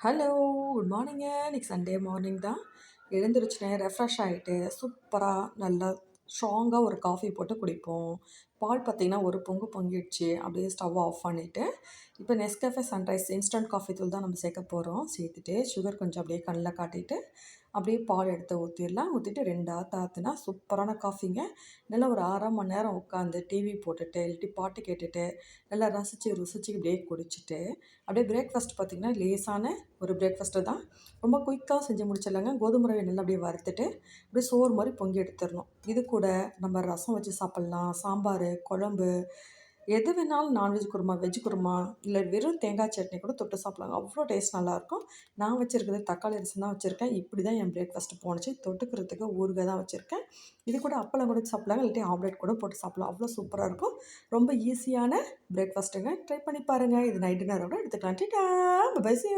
Hello! Good மார்னிங்க. இன்னைக்கு Sunday morning தான். எழுந்திரிச்சோனே refresh ஆயிட்டு, சூப்பரா நல்லா ஸ்ட்ராங்கா ஒரு காஃபி போட்டு குடிப்போம். பால் பார்த்தீங்கன்னா, ஒரு பொங்கு பொங்கிடுச்சு. அப்படியே ஸ்டவ் ஆஃப் பண்ணிட்டு, இப்போ நெஸ்கஃபே சன்ரைஸ் இன்ஸ்டன்ட் காஃபி தூள் தான் நம்ம சேர்க்க போறோம். சேர்த்துட்டு, சுகர் கொஞ்சம் அப்படியே கண்ல காட்டிட்டு, அப்படியே பால் எடுத்து ஊத்திடலாம். ஊத்திட்டு 2 ஆத்து ஆத்துனா சூப்பரான காஃபிங்க. நல்லா ஒரு 1/2 மணி நேரம் உட்காந்து டிவி போட்டுட்டு, இல்லாட்டி பாட்டு கேட்டுட்டு, நல்லா ரசிச்சு, ருசிச்சு இப்படியே குடிச்சிட்டு, அப்படியே பிரேக்ஃபாஸ்ட் பார்த்தீங்கன்னா, லேசான ஒரு பிரேக்ஃபாஸ்ட்டு தான். ரொம்ப குயிக்கா செஞ்சு முடிச்சிடலாங்க. கோதுமை ரவைய நல்லா அப்படியே வறுத்துட்டு, அப்படியே சோறு மாரி பொங்கி எடுத்துறணும். இது கூட நம்ம ரசம் வச்சு சாப்பிட்லாம், சாம்பார், குழம்பு எது வேணாலும் நான்வெஜ் குருமா, வெஜ் குருமா, இல்ல வெறும் தேங்காய் சட்னி கூட தொட்டு சாப்பிடலாங்க. அவ்வளோ டேஸ்ட் நல்லாயிருக்கும். நான் வச்சிருக்கிறது தக்காளி ரசம் தான் வச்சிருக்கேன். இப்படி தான் என் பிரேக்ஃபாஸ்ட் போணுச்சு. தொட்டுக்கிறதுக்கு ஊறுகாய் தான் வச்சிருக்கேன். இது கூட அப்பளம் கூட சாப்பிடலாங்க. இல்லாட்டி ஆம்லேட் கூட போட்டு சாப்பிடலாம். அவ்வளோ சூப்பரா இருக்கும். ரொம்ப ஈஸியான பிரேக்ஃபாஸ்ட்டுங்க. ட்ரை பண்ணி பாருங்க. இது நைட் டின்னரோட எடுத்துக்கலாம். Tata! Bye bye. See you.